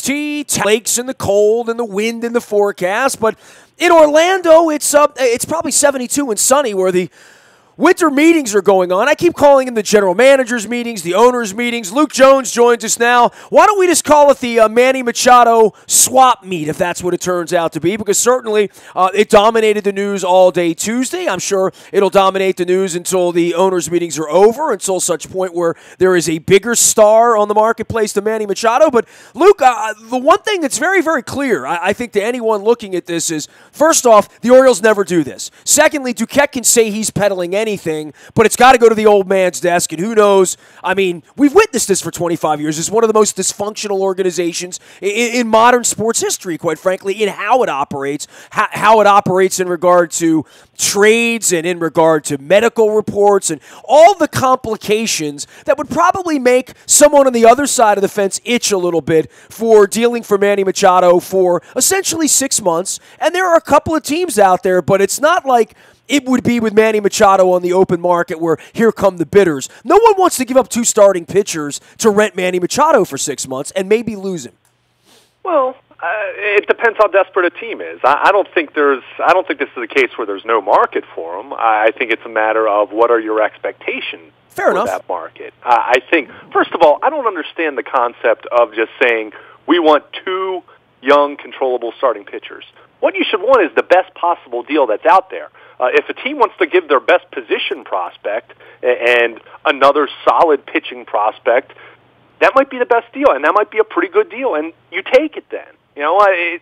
lakes and the cold and the wind and the forecast, but in Orlando, it's probably 72 and sunny where the winter meetings are going on. I keep calling them the general managers' meetings, the owners' meetings. Luke Jones joins us now. Why don't we just call it the Manny Machado swap meet, if that's what it turns out to be, because certainly it dominated the news all day Tuesday. I'm sure it'll dominate the news until the owners' meetings are over, until such point where there is a bigger star on the marketplace than Manny Machado. But, Luke, the one thing that's very, very clear, I think, to anyone looking at this is, first off, the Orioles never do this. Secondly, Duquette can say he's peddling anything, but it's got to go to the old man's desk, and who knows? I mean, we've witnessed this for 25 years. It's one of the most dysfunctional organizations in modern sports history, quite frankly, in how it operates, how it operates in regard to trades and in regard to medical reports and all the complications that would probably make someone on the other side of the fence itch a little bit for dealing for Manny Machado for essentially 6 months. And there are a couple of teams out there, but it's not like it would be with Manny Machado on the open market where here come the bidders. No one wants to give up 2 starting pitchers to rent Manny Machado for 6 months and maybe lose him. Well, it depends how desperate a team is. I don't think this is a case where there's no market for him. I think it's a matter of what are your expectations for that market. I think, first of all, I don't understand the concept of just saying we want 2 young, controllable starting pitchers. What you should want is the best possible deal that's out there. If a team wants to give their best position prospect and another solid pitching prospect, that might be the best deal, and that might be a pretty good deal, and you take it then. You know, I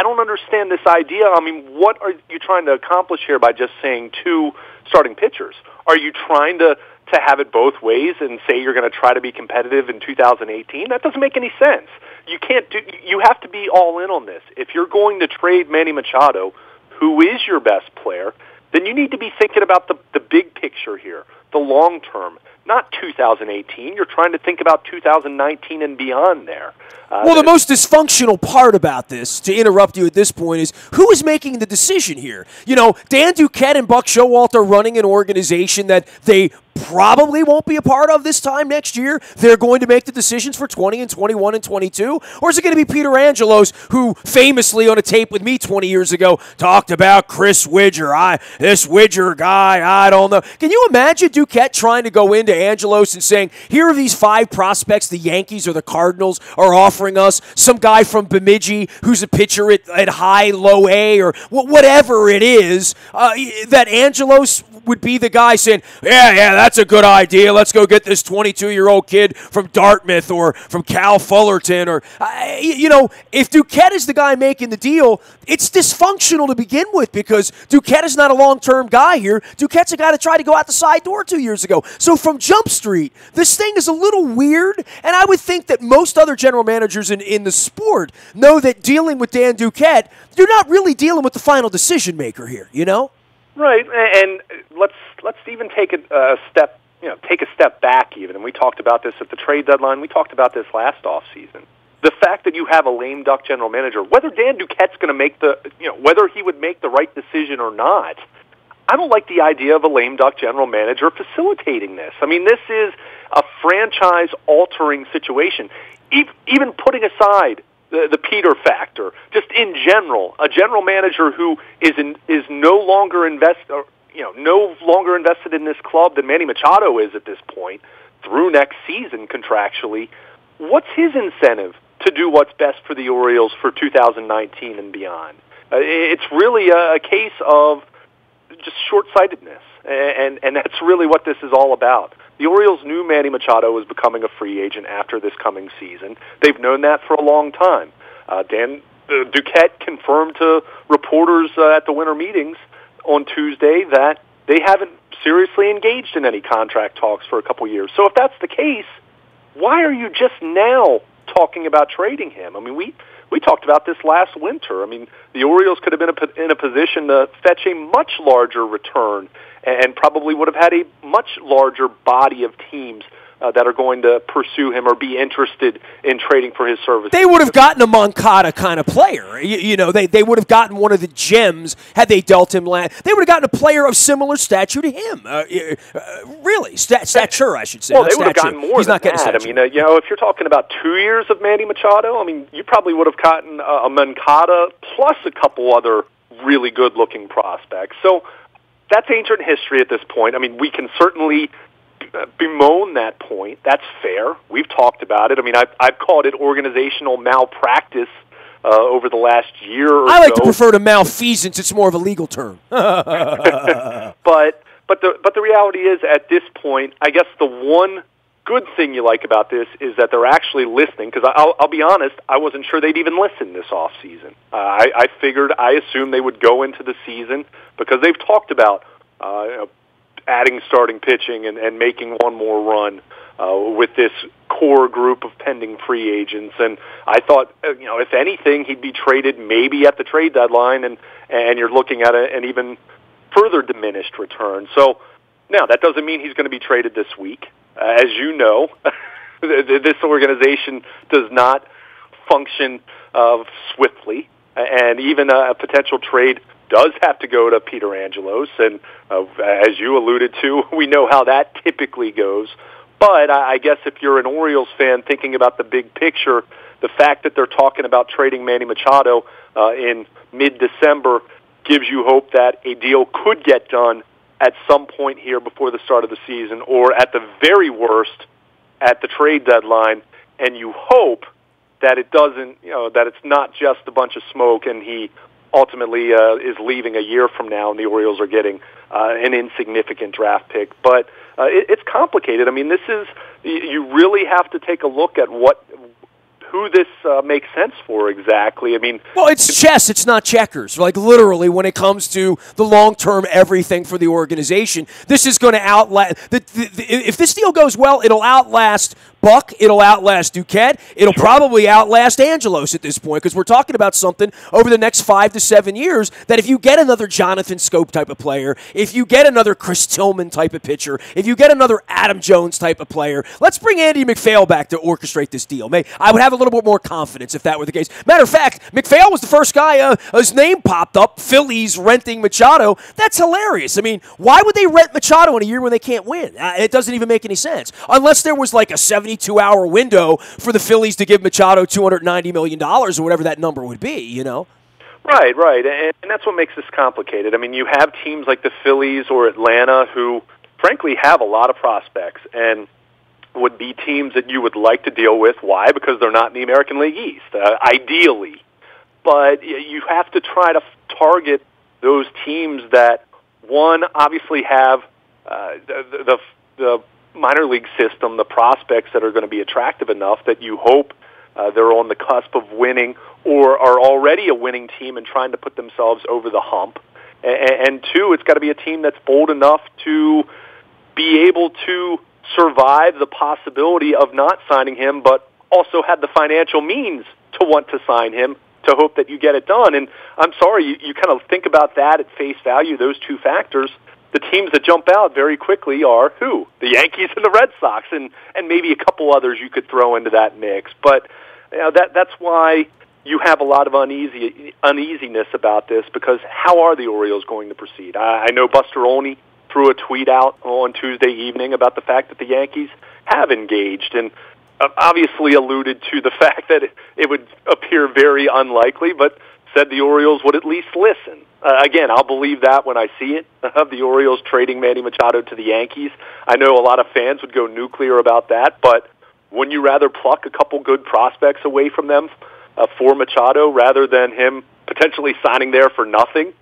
don't understand this idea. I mean, what are you trying to accomplish here by just saying 2 starting pitchers? Are you trying to have it both ways and say you're going to try to be competitive in 2018? That doesn't make any sense. You have to be all in on this. If you're going to trade Manny Machado, who is your best player, then you need to be thinking about the big picture here, the long term, not 2018. You're trying to think about 2019 and beyond there. Well, the most dysfunctional part about this, to interrupt you at this point, is who is making the decision here? You know, Dan Duquette and Buck Showalter are running an organization that they probably won't be a part of this time next year. They're going to make the decisions for 20 and 21 and 22. Or is it going to be Peter Angelos, who famously on a tape with me 20 years ago talked about Chris Widger? This Widger guy, I don't know. Can you imagine Duquette trying to go into Angelos and saying, here are these 5 prospects the Yankees or the Cardinals are offering us, some guy from Bemidji who's a pitcher at high, low A, or whatever it is, that Angelos would be the guy saying, yeah, that's a good idea. Let's go get this 22-year-old kid from Dartmouth or from Cal Fullerton. Or, if Duquette is the guy making the deal, it's dysfunctional to begin with because Duquette is not a long-term guy here. Duquette's a guy that tried to go out the side door 2 years ago. So from Jump Street, this thing is a little weird, and I would think that most other general managers in the sport know that dealing with Dan Duquette, you're not really dealing with the final decision maker here, you know? Right, and let's even take a step back even. And we talked about this at the trade deadline. We talked about this last offseason. The fact that you have a lame duck general manager, whether Dan Duquette's going to whether he would make the right decision or not, I don't like the idea of a lame duck general manager facilitating this. I mean, this is a franchise-altering situation. Even putting aside the Peter factor, just in general, a general manager who is no longer invested in this club than Manny Machado is at this point through next season contractually. What's his incentive to do what's best for the Orioles for 2019 and beyond? It's really a case of just short-sightedness, and that's really what this is all about. The Orioles knew Manny Machado was becoming a free agent after this coming season. They've known that for a long time. Dan Duquette confirmed to reporters at the winter meetings on Tuesday that they haven't seriously engaged in any contract talks for a couple years. So if that's the case, why are you just now talking about trading him? I mean, we talked about this last winter. I mean, the Orioles could have been in a position to fetch a much larger return and probably would have had a much larger body of teams that are going to pursue him or be interested in trading for his services. They would have gotten a Moncada kind of player. They would have gotten one of the gems had they dealt him land. They would have gotten a player of similar stature to him. Really, stature, I should say. Well, they would have gotten more He's than not getting that. stature. I mean, if you're talking about 2 years of Manny Machado, you probably would have gotten a Moncada plus a couple other really good-looking prospects. So that's ancient history at this point. We can certainly bemoan that point. That's fair. We've talked about it. I've called it organizational malpractice over the last year or so. I like to prefer to malfeasance. It's more of a legal term. But the reality is, at this point, I guess the one good thing you like about this is that they're actually listening, because I'll be honest, I wasn't sure they'd even listen this offseason. I assumed they would go into the season because they've talked about adding starting pitching and making one more run with this core group of pending free agents. And I thought, if anything, he'd be traded maybe at the trade deadline, and you're looking at an even further diminished return. So now that doesn't mean he's going to be traded this week. As you know, this organization does not function swiftly, and even a potential trade does have to go to Peter Angelos, and as you alluded to, we know how that typically goes. But I guess if you're an Orioles fan thinking about the big picture, the fact that they're talking about trading Manny Machado in mid-December gives you hope that a deal could get done at some point here before the start of the season, or at the very worst, at the trade deadline, and you hope that it doesn't, that it's not just a bunch of smoke and he ultimately is leaving a year from now and the Orioles are getting an insignificant draft pick. But it's complicated. This is, you really have to take a look at who this makes sense for exactly. Well, it's chess. It's not checkers. Like, literally, when it comes to the long-term everything for the organization, this is going to outlast. If this deal goes well, it'll outlast Buck. It'll outlast Duquette. It'll probably outlast Angelos at this point, because we're talking about something over the next 5 to 7 years that if you get another Jonathan Scope type of player, if you get another Chris Tillman type of pitcher, if you get another Adam Jones type of player, let's bring Andy MacPhail back to orchestrate this deal. I would have a little bit more confidence if that were the case. Matter of fact, MacPhail was the first guy, his name popped up, Phillies renting Machado. That's hilarious. Why would they rent Machado in a year when they can't win? It doesn't even make any sense. Unless there was like a 72-hour window for the Phillies to give Machado $290 million or whatever that number would be, Right. And that's what makes this complicated. You have teams like the Phillies or Atlanta who, frankly, have a lot of prospects and would be teams that you would like to deal with. Why? Because they're not in the American League East, ideally. But you have to try to target those teams that, one, obviously have the minor league system, the prospects that are going to be attractive enough that you hope they're on the cusp of winning or are already a winning team and trying to put themselves over the hump. And two, it's got to be a team that's bold enough to be able to survive the possibility of not signing him, but also have the financial means to want to sign him to hope that you get it done. And I'm sorry, you kind of think about that at face value, those two factors. The teams that jump out very quickly are who? The Yankees and the Red Sox, and maybe a couple others you could throw into that mix. But that's why you have a lot of uneasiness about this, because how are the Orioles going to proceed? I know Buster Olney threw a tweet out on Tuesday evening about the fact that the Yankees have engaged, and obviously alluded to the fact that it would appear very unlikely, but said the Orioles would at least listen. Again, I'll believe that when I see it, of the Orioles trading Manny Machado to the Yankees. I know a lot of fans would go nuclear about that, but wouldn't you rather pluck a couple good prospects away from them for Machado rather than him potentially signing there for nothing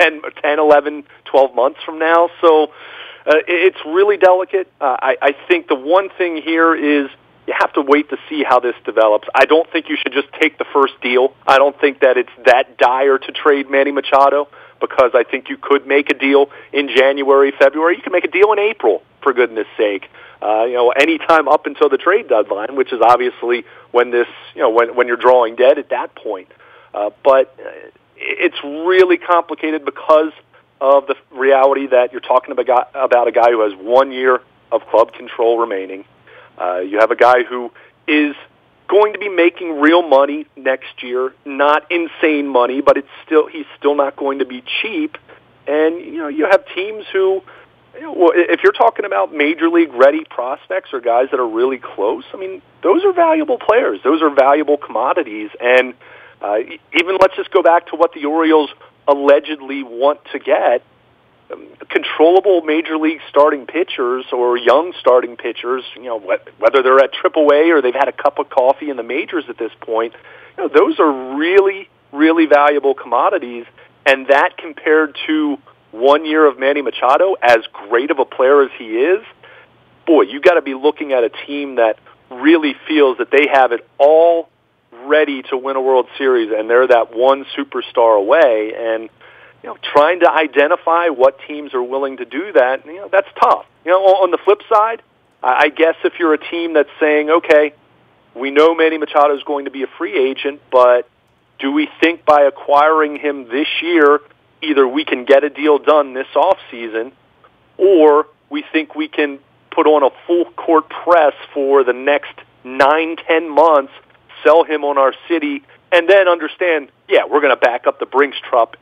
10, 11, 12 months from now? So it's really delicate. I think the one thing here is you have to wait to see how this develops. I don't think you should just take the first deal. I don't think that it's that dire to trade Manny Machado, because I think you could make a deal in January, February. You can make a deal in April, for goodness sake. Any time up until the trade deadline, which is obviously when this, when you're drawing dead at that point. But it's really complicated because of the reality that you're talking about a guy who has 1 year of club control remaining. You have a guy who is going to be making real money next year, not insane money, but he's still not going to be cheap. And you have teams who, if you're talking about major league ready prospects or guys that are really close, I mean, those are valuable players. Those are valuable commodities. And even let's just go back to what the Orioles allegedly want to get. Controllable major league starting pitchers or young starting pitchers, whether they're at AAA or they've had a cup of coffee in the majors at this point, those are really, really valuable commodities. And that compared to 1 year of Manny Machado, as great of a player as he is, boy, you got to be looking at a team that really feels that they have it all ready to win a World Series, and they're that one superstar away. And trying to identify what teams are willing to do that, that's tough. On the flip side, I guess if you're a team that's saying, okay, we know Manny Machado is going to be a free agent, but do we think by acquiring him this year, either we can get a deal done this offseason, or we think we can put on a full court press for the next 9-10 months, sell him on our city, and then understand, we're going to back up the Brinks truck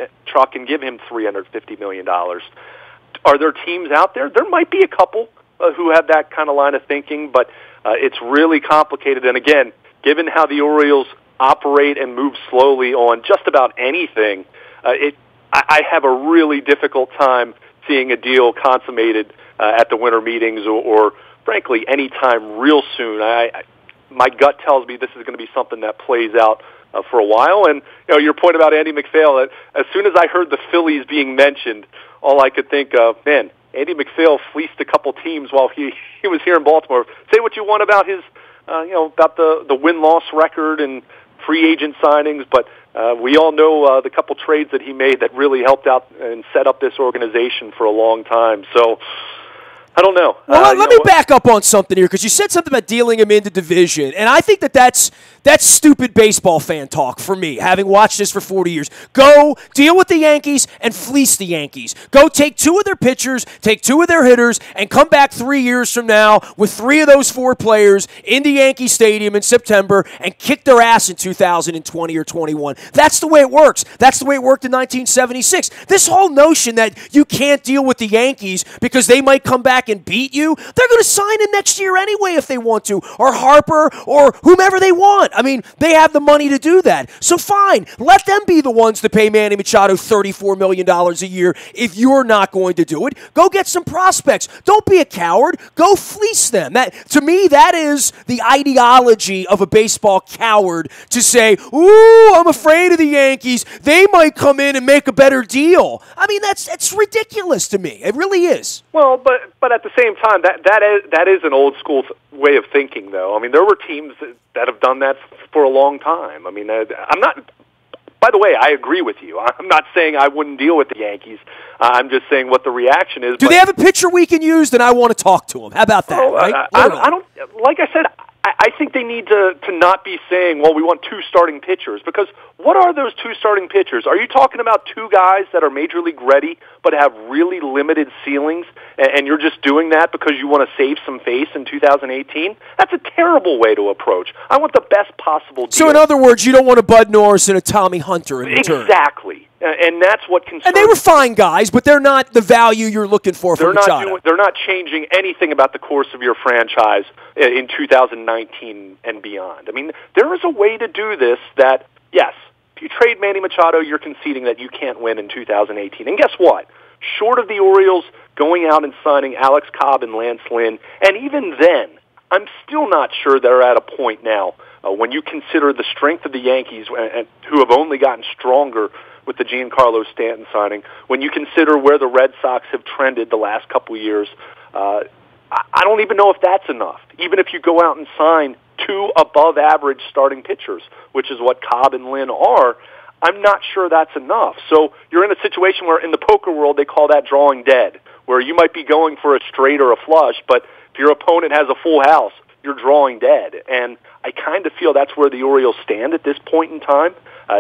and give him $350 million. Are there teams out there? There might be a couple who have that kind of line of thinking, but it's really complicated. And again, given how the Orioles operate and move slowly on just about anything, I have a really difficult time seeing a deal consummated at the winter meetings or frankly, any time real soon. My gut tells me this is going to be something that plays out for a while. And your point about Andy MacPhail, as soon as I heard the Phillies being mentioned, all I could think of, man, Andy MacPhail fleeced a couple teams while he was here in Baltimore. Say what you want about his, about the win-loss record and free agent signings, but we all know the couple trades that he made that really helped out and set up this organization for a long time. So I don't know. Well, let me back up on something here, because you said something about dealing him into division, and I think that's stupid baseball fan talk for me, having watched this for 40 years. Go deal with the Yankees and fleece the Yankees. Go take 2 of their pitchers, take 2 of their hitters, and come back 3 years from now with 3 of those 4 players into Yankee Stadium in September and kick their ass in 2020 or 21. That's the way it works. That's the way it worked in 1976. This whole notion that you can't deal with the Yankees because they might come back and beat you, they're going to sign him next year anyway if they want to, or Harper, or whomever they want. I mean, they have the money to do that. So fine, let them be the ones to pay Manny Machado $34 million a year if you're not going to do it. Go get some prospects. Don't be a coward. Go fleece them. To me, that is the ideology of a baseball coward, to say, ooh, I'm afraid of the Yankees. They might come in and make a better deal. I mean, that's ridiculous to me. It really is. Well, but at the same time, that is an old school way of thinking, though. I mean, there were teams that have done that for a long time. I mean, I'm not. By the way, I agree with you. I'm not saying I wouldn't deal with the Yankees. I'm just saying what the reaction is. Do they have a pitcher we can use? Then I want to talk to them. How about that? Right? I don't. Like I said, I think they need to not be saying, well, we want 2 starting pitchers, because what are those 2 starting pitchers? Are you talking about 2 guys that are major league ready but have really limited ceilings, and you're just doing that because you want to save some face in 2018? That's a terrible way to approach. I want the best possible deal. So in other words, you don't want a Bud Norris and a Tommy Hunter in return. Exactly. And that's what concerns me. And they were fine guys, but they're not the value you're looking for from Machado. They're not changing anything about the course of your franchise in 2019 and beyond. I mean, there is a way to do this that, yes, if you trade Manny Machado, you're conceding that you can't win in 2018. And guess what? Short of the Orioles going out and signing Alex Cobb and Lance Lynn, and even then, I'm still not sure they're at a point now when you consider the strength of the Yankees, who have only gotten stronger with the Giancarlo Stanton signing, when you consider where the Red Sox have trended the last couple of years, I don't even know if that's enough. Even if you go out and sign 2 above-average starting pitchers, which is what Cobb and Lynn are, I'm not sure that's enough. So you're in a situation where in the poker world they call that drawing dead, where you might be going for a straight or a flush, but if your opponent has a full house, you're drawing dead. And I kind of feel that's where the Orioles stand at this point in time.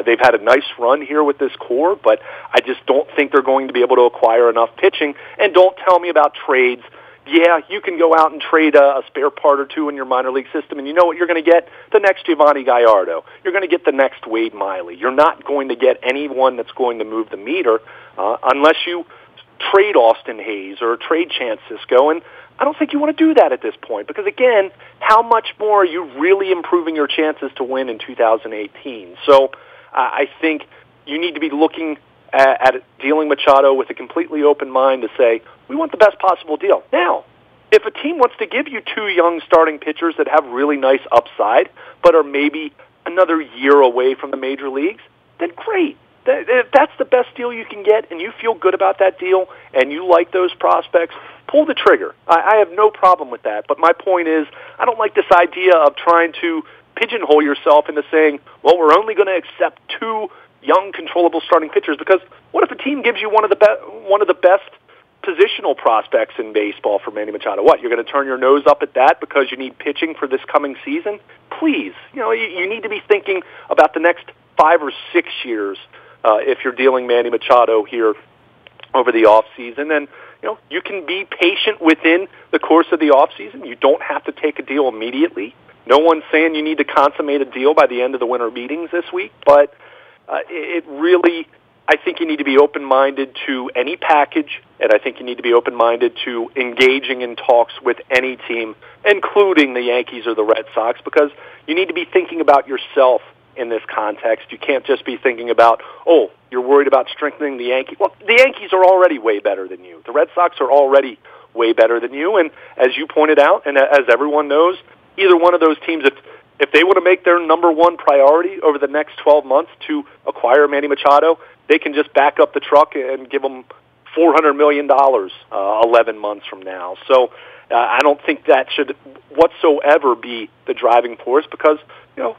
They've had a nice run here with this core, but I just don't think they're going to be able to acquire enough pitching. And don't tell me about trades. Yeah, you can go out and trade a spare part or two in your minor league system, and you know what you're going to get? The next Giovanni Gallardo. You're going to get the next Wade Miley. You're not going to get anyone that's going to move the meter unless you trade Austin Hayes or trade Chance Sisco, and I don't think you want to do that at this point because, again, how much more are you really improving your chances to win in 2018? So I think you need to be looking at dealing Machado with a completely open mind to say, we want the best possible deal. Now, if a team wants to give you two young starting pitchers that have really nice upside but are maybe another year away from the major leagues, then great. If that's the best deal you can get and you feel good about that deal and you like those prospects, pull the trigger. I have no problem with that. But my point is, I don't like this idea of trying to pigeonhole yourself into saying, well, we're only going to accept two young, controllable starting pitchers, because what if a team gives you one of the best positional prospects in baseball for Manny Machado? What, you're going to turn your nose up at that because you need pitching for this coming season? Please, you need to be thinking about the next 5 or 6 years if you're dealing Manny Machado here over the off season. And you can be patient within the course of the off season. You don't have to take a deal immediately. No one's saying you need to consummate a deal by the end of the winter meetings this week, but it really, I think you need to be open-minded to any package, and I think you need to be open-minded to engaging in talks with any team, including the Yankees or the Red Sox, because you need to be thinking about yourself in this context. You can't just be thinking about, oh, you're worried about strengthening the Yankees. Well, the Yankees are already way better than you. The Red Sox are already way better than you, and as you pointed out, and as everyone knows, either one of those teams, if they want to make their number one priority over the next 12 months to acquire Manny Machado, they can just back up the truck and give them $400 million 11 months from now. So I don't think that should whatsoever be the driving force because,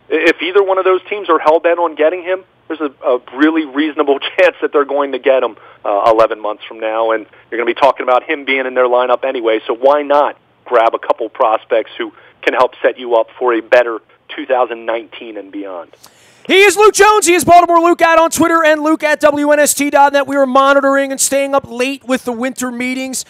if either one of those teams are hell-bent on getting him, there's a really reasonable chance that they're going to get him 11 months from now, and you're going to be talking about him being in their lineup anyway, so why not grab a couple prospects who can help set you up for a better 2019 and beyond. He is Luke Jones. He is Baltimore Luke out on Twitter and Luke at WNST.net. We were monitoring and staying up late with the winter meetings.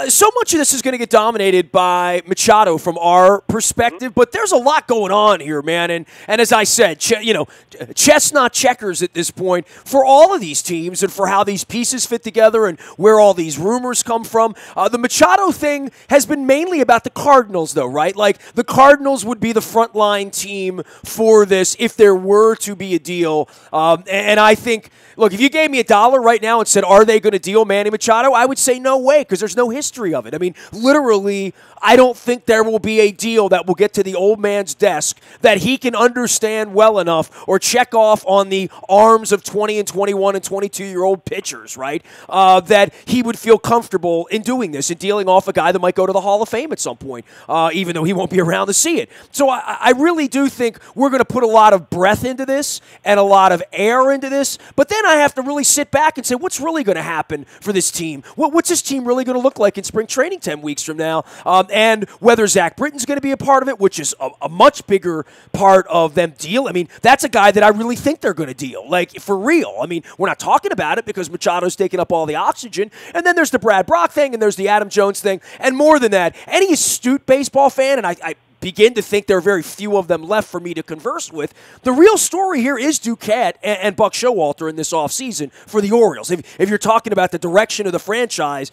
So much of this is going to get dominated by Machado from our perspective, but there's a lot going on here, man. And as I said, chess not checkers at this point for all of these teams and for how these pieces fit together and where all these rumors come from. The Machado thing has been mainly about the Cardinals, though, right? Like, the Cardinals would be the frontline team for this if there were to be a deal. And I think, look, if you gave me $1 right now and said, are they going to deal Manny Machado? I would say no way because there's no history of it. I mean, literally, I don't think there will be a deal that will get to the old man's desk that he can understand well enough or check off on the arms of 20 and 21 and 22-year-old pitchers, right? That he would feel comfortable in doing this and dealing off a guy that might go to the Hall of Fame at some point, even though he won't be around to see it. So I really do think we're going to put a lot of breath into this and a lot of air into this, but then I have to really sit back and say, what's really going to happen for this team? What's this team really going to look like in spring training 10 weeks from now? And whether Zach Britton's going to be a part of it, which is a much bigger part of them deal. I mean, that's a guy that I really think they're going to deal, like, for real. I mean, we're not talking about it because Machado's taking up all the oxygen, and then there's the Brad Brock thing, and there's the Adam Jones thing, and more than that, any astute baseball fan, and I begin to think there are very few of them left for me to converse with. The real story here is Duquette and Buck Showalter in this offseason for the Orioles. If you're talking about the direction of the franchise,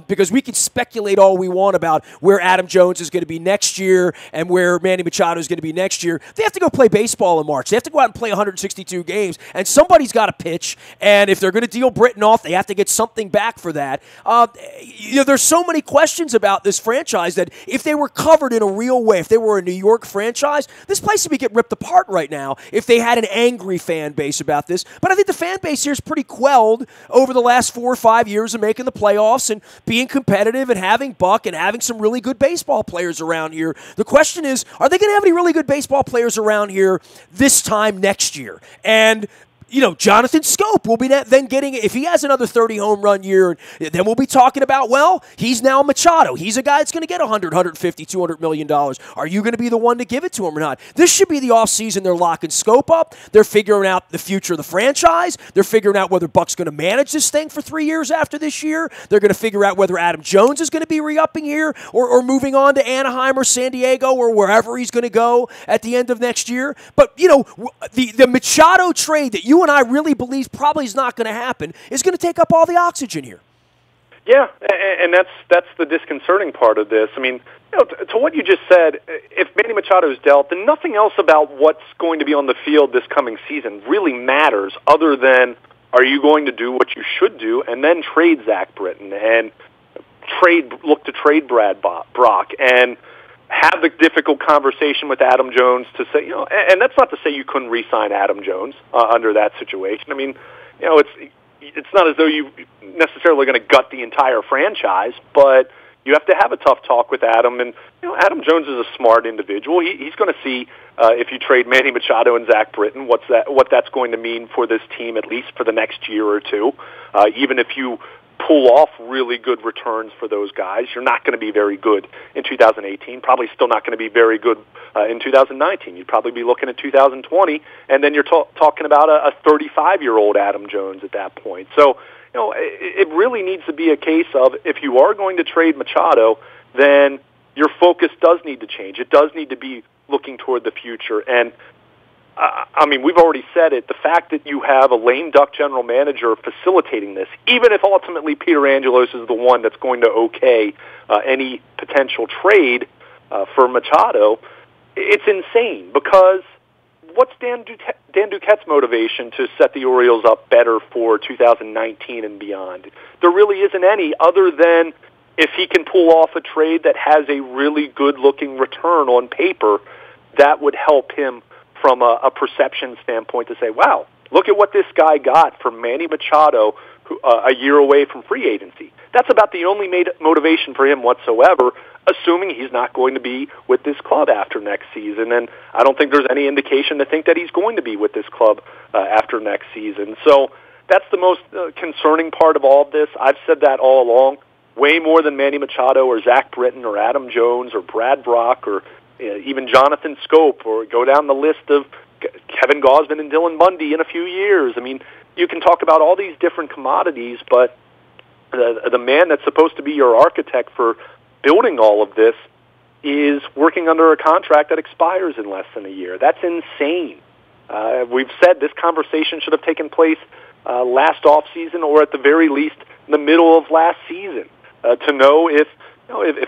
because we can speculate all we want about where Adam Jones is going to be next year and where Manny Machado is going to be next year, they have to go play baseball in March. They have to go out and play 162 games, and somebody's got to pitch, and if they're going to deal Britton off, they have to get something back for that. There's so many questions about this franchise that if they were covered in a real way, if they were a New York franchise, this place would get ripped apart right now if they had an angry fan base about this. But I think the fan base here is pretty quelled over the last 4 or 5 years of making the playoffs and being competitive and having Buck and having some really good baseball players around here. The question is, are they going to have any really good baseball players around here this time next year? And Jonathan Scope will be then getting, if he has another 30 home run year, then we'll be talking about, well, he's now Machado. He's a guy that's going to get $100, $150, $200 million. Are you going to be the one to give it to him or not? This should be the offseason. They're locking Scope up. They're figuring out the future of the franchise. They're figuring out whether Buck's going to manage this thing for 3 years after this year. They're going to figure out whether Adam Jones is going to be re-upping here or moving on to Anaheim or San Diego or wherever he's going to go at the end of next year. But, the Machado trade that you and I really believe probably is not going to happen is going to take up all the oxygen here. Yeah, and that's the disconcerting part of this. I mean, to what you just said, if Manny Machado's dealt, then nothing else about what's going to be on the field this coming season really matters other than are you going to do what you should do and then trade Zach Britton and look to trade Brad Brock and have the difficult conversation with Adam Jones to say, and that's not to say you couldn't re-sign Adam Jones under that situation. I mean, it's not as though you necessarily going to gut the entire franchise, but you have to have a tough talk with Adam. And Adam Jones is a smart individual. He's going to see if you trade Manny Machado and Zach Britton, what that's going to mean for this team, at least for the next year or two. Even if you pull off really good returns for those guys, you're not going to be very good in 2018, probably still not going to be very good in 2019. You'd probably be looking at 2020, and then you're talking about a 35-year-old Adam Jones at that point. So, it really needs to be a case of if you are going to trade Machado, then your focus does need to change. It does need to be looking toward the future. And we've already said it, the fact that you have a lame duck general manager facilitating this, even if ultimately Peter Angelos is the one that's going to okay any potential trade for Machado, it's insane because what's Dan Duquette's motivation to set the Orioles up better for 2019 and beyond? There really isn't any other than if he can pull off a trade that has a really good-looking return on paper, that would help him from a perception standpoint to say, wow, look at what this guy got from Manny Machado a year away from free agency. That's about the only motivation for him whatsoever, assuming he's not going to be with this club after next season. And I don't think there's any indication to think that he's going to be with this club after next season. So that's the most concerning part of all of this. I've said that all along, way more than Manny Machado or Zach Britton or Adam Jones or Brad Brock or even Jonathan Scope, or go down the list of Kevin Gausman and Dylan Bundy in a few years. I mean, you can talk about all these different commodities, but the man that's supposed to be your architect for building all of this is working under a contract that expires in less than a year. That's insane. We've said this conversation should have taken place last offseason or at the very least in the middle of last season to know if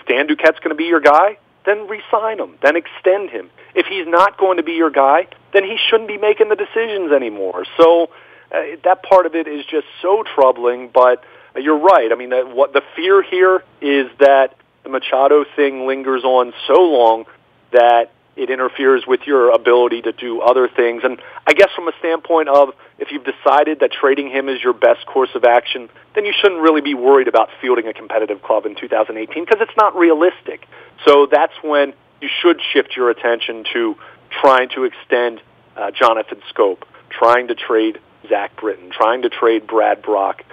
Dan Duquette's going to be your guy, then re-sign him, then extend him. If he's not going to be your guy, then he shouldn't be making the decisions anymore. So that part of it is just so troubling, but you're right. I mean, what the fear here is that the Machado thing lingers on so long that it interferes with your ability to do other things. And I guess from a standpoint of if you've decided that trading him is your best course of action, then you shouldn't really be worried about fielding a competitive club in 2018 because it's not realistic. So that's when you should shift your attention to trying to extend Jonathan Scope, trying to trade Zach Britton, trying to trade Brad Brock,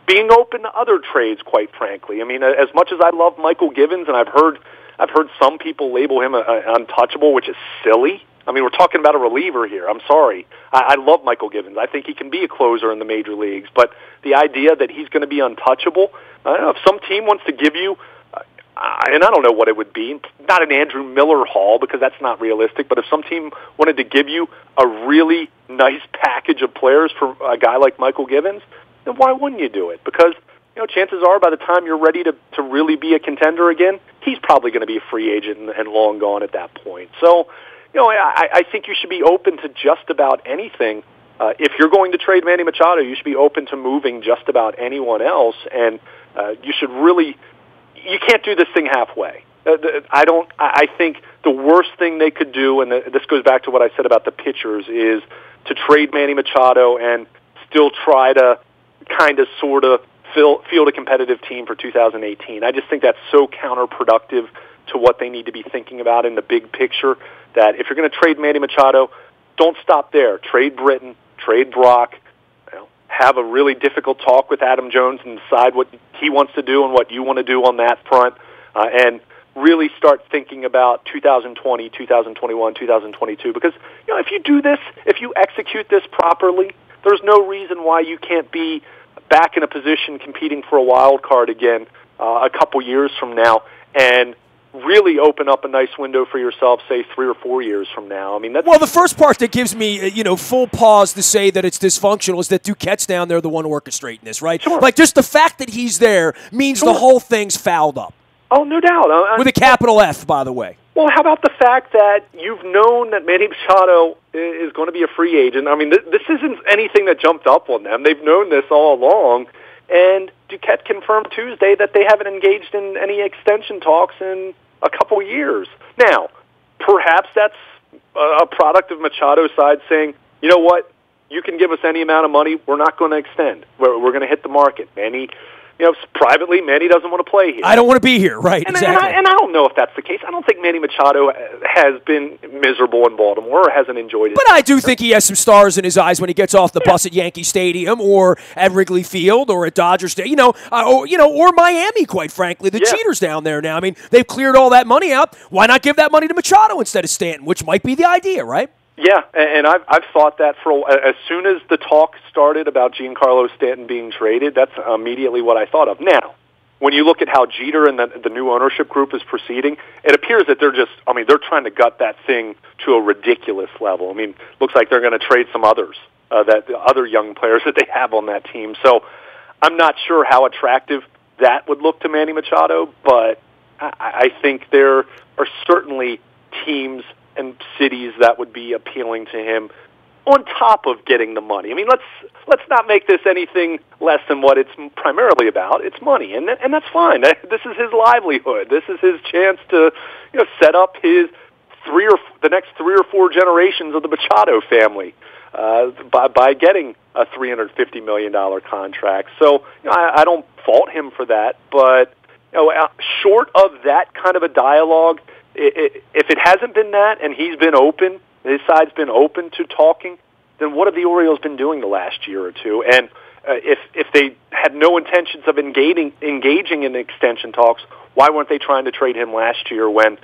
being open to other trades, quite frankly. I mean, as much as I love Michael Givens, and I've heard some people label him untouchable, which is silly. I mean, we're talking about a reliever here. I'm sorry. I love Michael Givens. I think he can be a closer in the major leagues. But the idea that he's going to be untouchable, I don't know, if some team wants to give you, and I don't know what it would be, not an Andrew Miller haul because that's not realistic, but if some team wanted to give you a really nice package of players for a guy like Michael Givens, then why wouldn't you do it? Because chances are by the time you're ready to really be a contender again, he's probably going to be a free agent and long gone at that point. So, I think you should be open to just about anything. If you're going to trade Manny Machado, you should be open to moving just about anyone else, and you should really, you can't do this thing halfway. I think the worst thing they could do, and this goes back to what I said about the pitchers, is to trade Manny Machado and still try to kind of sort of field a competitive team for 2018. I just think that's so counterproductive to what they need to be thinking about in the big picture, that if you're going to trade Manny Machado, don't stop there. Trade Britton, trade Brock, have a really difficult talk with Adam Jones and decide what he wants to do and what you want to do on that front, and really start thinking about 2020, 2021, 2022. Because, if you do this, if you execute this properly, there's no reason why you can't be back in a position competing for a wild card again a couple years from now, and really open up a nice window for yourself, say 3 or 4 years from now. I mean, that's... Well, the first part that gives me, full pause to say that it's dysfunctional is that Duquette's down there the one orchestrating this, right? Sure. Like, just the fact that he's there means the whole thing's fouled up. Oh, no doubt. With a capital F, by the way. Well, how about the fact that you've known that Manny Machado is going to be a free agent? I mean, this isn't anything that jumped up on them. They've known this all along. And Duquette confirmed Tuesday that they haven't engaged in any extension talks in a couple years. Now, perhaps that's a product of Machado's side saying, you know what, you can give us any amount of money, we're not going to extend. We're going to hit the market. Manny, privately, Manny doesn't want to play here. I don't want to be here, right, exactly. And I don't know if that's the case. I don't think Manny Machado has been miserable in Baltimore or hasn't enjoyed it. But I do think he has some stars in his eyes when he gets off the bus at Yankee Stadium or at Wrigley Field or at Dodger Stadium, or Miami, quite frankly. The cheaters down there now. I mean, they've cleared all that money out. Why not give that money to Machado instead of Stanton, which might be the idea, right? Yeah, and I've thought that as soon as the talk started about Giancarlo Stanton being traded, that's immediately what I thought of. Now, when you look at how Jeter and the new ownership group is proceeding, it appears that they're trying to gut that thing to a ridiculous level. I mean, looks like they're going to trade some others, the other young players that they have on that team. So I'm not sure how attractive that would look to Manny Machado, but I think there are certainly teams and cities that would be appealing to him on top of getting the money. I mean, let's not make this anything less than what it's primarily about. It's money, and that's fine. This is his livelihood. This is his chance to set up his the next 3 or 4 generations of the Machado family by getting a $350 million contract. So I don't fault him for that, but short of that kind of a dialogue, if it hasn't been that, and he's been open, his side's been open to talking, then what have the Orioles been doing the last year or two? And if they had no intentions of engaging in extension talks, why weren't they trying to trade him last year when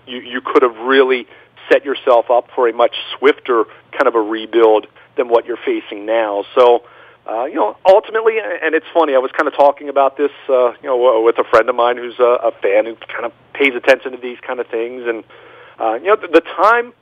you could have really set yourself up for a much swifter kind of a rebuild than what you're facing now? So, ultimately, and it's funny, I was kind of talking about this, with a friend of mine who's a fan who kind of pays attention to these kind of things, and the time,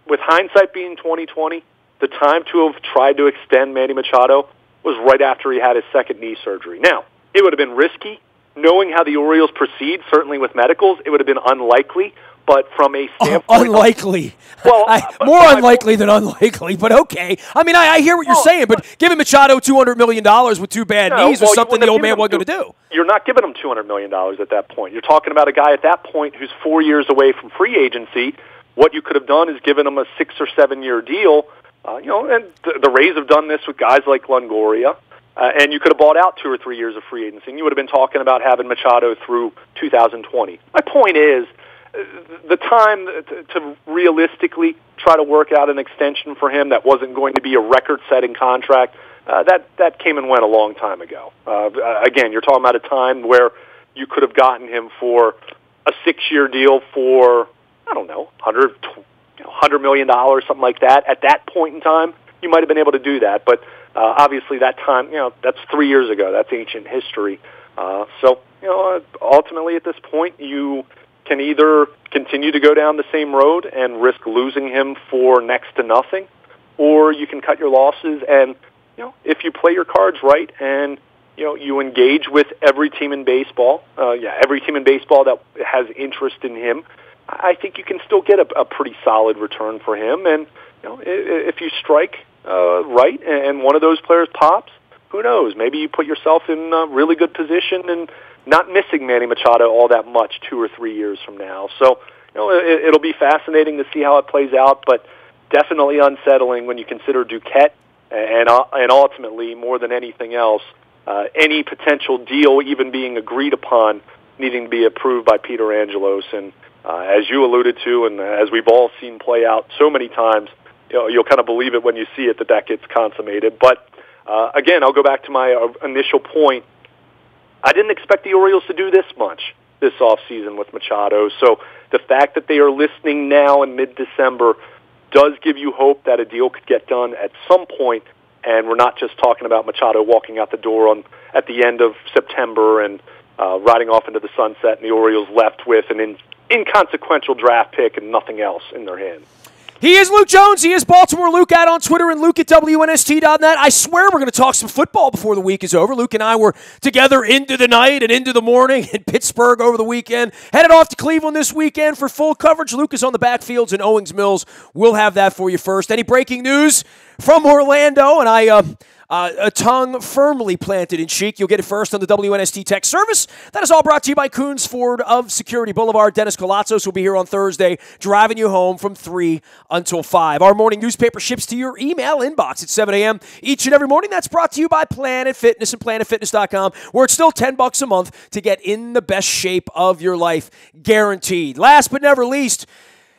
with hindsight being 2020, the time to have tried to extend Manny Machado was right after he had his second knee surgery. Now, it would have been risky. Knowing how the Orioles proceed, certainly with medicals, it would have been unlikely. But from a standpoint, unlikely. Well, more unlikely than unlikely, but okay. I mean, I hear what you're saying, but giving Machado $200 million with 2 bad knees was something the old man wasn't going to do. You're not giving him $200 million at that point. You're talking about a guy at that point who's 4 years away from free agency. What you could have done is given him a 6 or 7 year deal. And the Rays have done this with guys like Longoria. And you could have bought out 2 or 3 years of free agency, and you would have been talking about having Machado through 2020. My point is, the time to realistically try to work out an extension for him that wasn't going to be a record-setting contract, that came and went a long time ago. Again, you're talking about a time where you could have gotten him for a 6-year deal for, I don't know, $100 million, something like that. At that point in time, you might have been able to do that, but obviously that time, that's 3 years ago. That's ancient history. So, ultimately at this point, you can either continue to go down the same road and risk losing him for next to nothing, or you can cut your losses and, if you play your cards right and, you engage with every team in baseball, every team in baseball that has interest in him, I think you can still get a pretty solid return for him. And, if you strike right and one of those players pops, who knows? Maybe you put yourself in a really good position and not missing Manny Machado all that much 2 or 3 years from now. So, it'll be fascinating to see how it plays out, but definitely unsettling when you consider Duquette and ultimately, more than anything else, any potential deal even being agreed upon needing to be approved by Peter Angelos. And as you alluded to, and as we've all seen play out so many times, you'll kind of believe it when you see it that gets consummated. But again, I'll go back to my initial point. I didn't expect the Orioles to do this much this offseason with Machado. So the fact that they are listening now in mid-December does give you hope that a deal could get done at some point, and we're not just talking about Machado walking out the door at the end of September and riding off into the sunset, and the Orioles left with an inconsequential draft pick and nothing else in their hands. He is Luke Jones. He is Baltimore Luke out on Twitter and Luke at WNST.net. I swear we're going to talk some football before the week is over. Luke and I were together into the night and into the morning in Pittsburgh over the weekend. Headed off to Cleveland this weekend for full coverage. Luke is on the backfields in Owings Mills. We'll have that for you first. Any breaking news from Orlando? And a tongue firmly planted in chic. You'll get it first on the WNST Tech Service. That is all brought to you by Coons Ford of Security Boulevard. Dennis Colatzos will be here on Thursday, driving you home from 3 until 5. Our morning newspaper ships to your email inbox at 7 a.m. each and every morning. That's brought to you by Planet Fitness and PlanetFitness.com, where it's still $10 a month to get in the best shape of your life, guaranteed. Last but never least,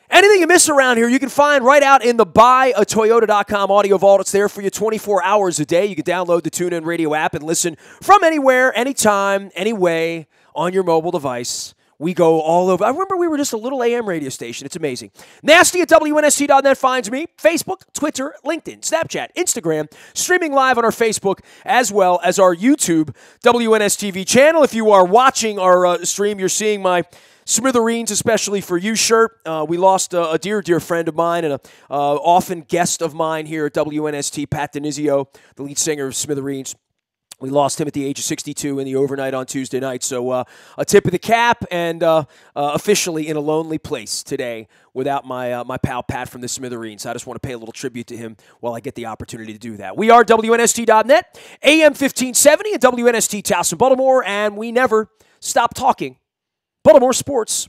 anything you miss around here, you can find right out in the buyatoyota.com audio vault. It's there for you 24 hours a day. You can download the TuneIn Radio app and listen from anywhere, anytime, anyway on your mobile device. We go all over. I remember we were just a little AM radio station. It's amazing. Nasty at WNST.net finds me. Facebook, Twitter, LinkedIn, Snapchat, Instagram, streaming live on our Facebook as well as our YouTube WNSTV channel. If you are watching our stream, you're seeing my Smithereens, especially for you shirt. We lost a dear friend of mine and a often guest of mine here at WNST, Pat Denizio, the lead singer of Smithereens. We lost him at the age of 62 in the overnight on Tuesday night. So a tip of the cap and officially in a lonely place today without my pal Pat from the Smithereens. I just want to pay a little tribute to him while I get the opportunity to do that. We are WNST.net, AM 1570 and WNST Towson, Baltimore, and we never stop talking Baltimore sports.